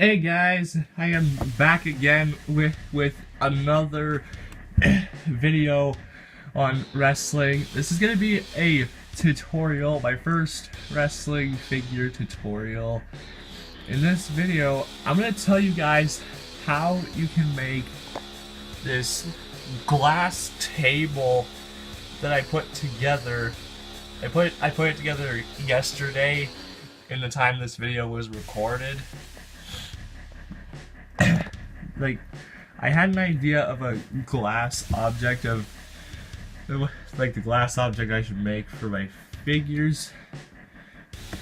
Hey guys, I am back again with another video on wrestling. This is gonna be a tutorial, my first wrestling figure tutorial. In this video, I'm gonna tell you guys how you can make this glass table that I put together. I put it together yesterday in the time this video was recorded. Like, I had an idea of a glass object like the glass object I should make for my figures,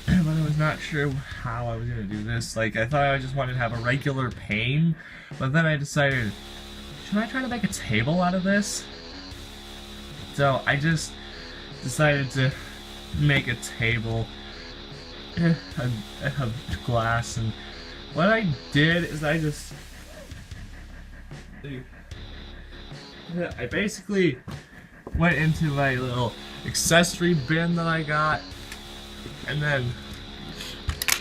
but I was not sure how I was gonna do this. Like, I thought I just wanted to have a regular pane, but then I decided, should I try to make a table out of this? So I just decided to make a table of glass, and what I did is I basically went into my little accessory bin that I got, and then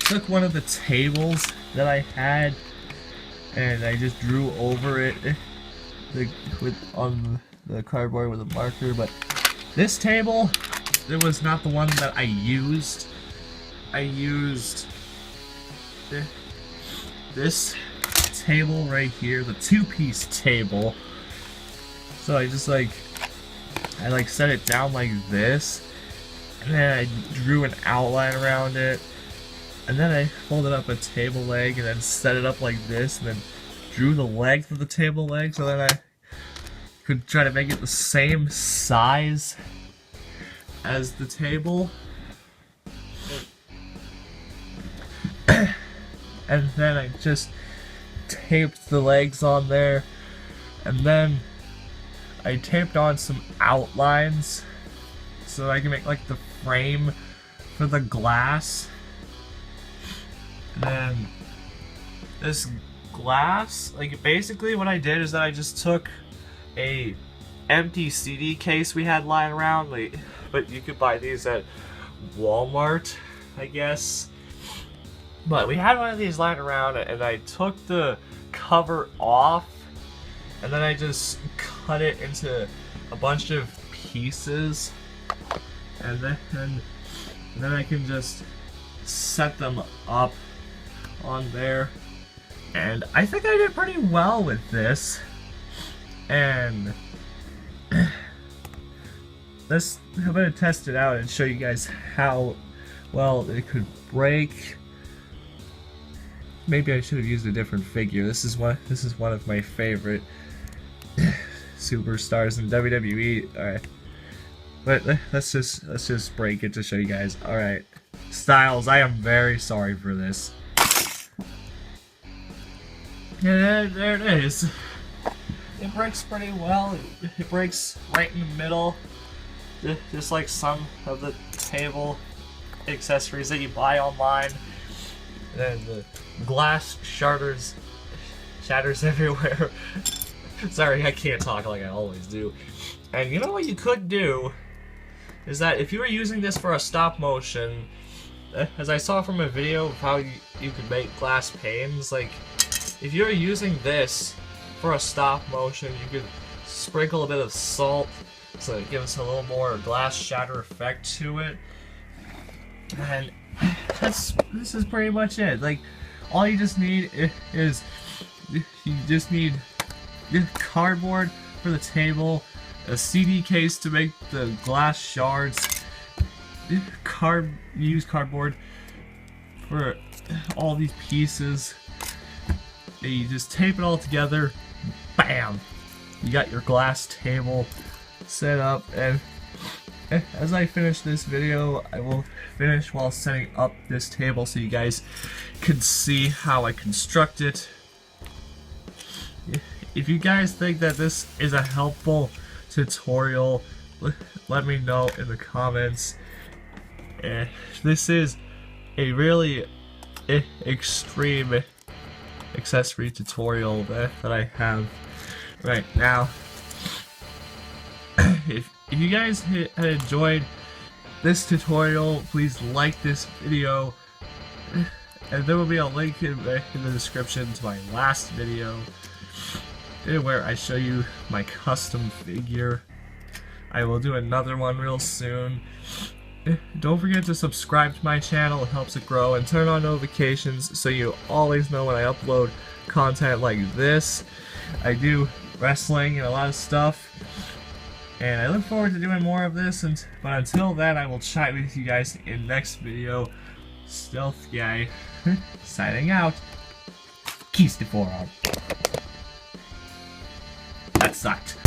took one of the tables that I had and I just drew over it on the cardboard with a marker. But this table, it was not the one that I used. I used this table right here, the two-piece table. So I just I set it down like this, and then I drew an outline around it, and then I folded up a table leg and then set it up like this, and then drew the length of the table leg so that I could try to make it the same size as the table. And then I just taped the legs on there, and then I taped on some outlines so I can make like the frame for the glass. And then this glass, like, basically what I did is that I just took a empty CD case we had lying around, but you could buy these at Walmart, I guess. But we had one of these lying around, and I took the cover off, and then I just cut it into a bunch of pieces, and then I can just set them up on there. And I think I did pretty well with this. And I'm gonna test it out and show you guys how well it could break. Maybe I should have used a different figure. This is one of my favorite superstars in WWE. Alright. But let's just break it to show you guys. Alright. Styles, I am very sorry for this. Yeah, there it is. It breaks pretty well. It breaks right in the middle. Just like some of the table accessories that you buy online. And the glass shatters everywhere. Sorry, I can't talk like I always do. And you know what you could do is that if you were using this for a stop motion, as I saw from a video of how you could make glass panes, like, if you're using this for a stop motion, you could sprinkle a bit of salt so it gives a little more glass shatter effect to it. And this is pretty much it. Like, all you just need is cardboard for the table, a CD case to make the glass shards, use cardboard for all these pieces, and you just tape it all together. Bam! You got your glass table set up. And as I finish this video, I will finish while setting up this table so you guys can see how I construct it. If you guys think that this is a helpful tutorial, let me know in the comments. This is a really extreme accessory tutorial that I have right now. If you guys had enjoyed this tutorial, please like this video And there will be a link in the description to my last video where I show you my custom figure. I will do another one real soon. Don't forget to subscribe to my channel, it helps it grow, and turn on notifications so you always know when I upload content like this. I do wrestling and a lot of stuff, and I look forward to doing more of this, but until then I will chat with you guys in next video. Stealth Guy, signing out. Kiss the forearm. That sucked.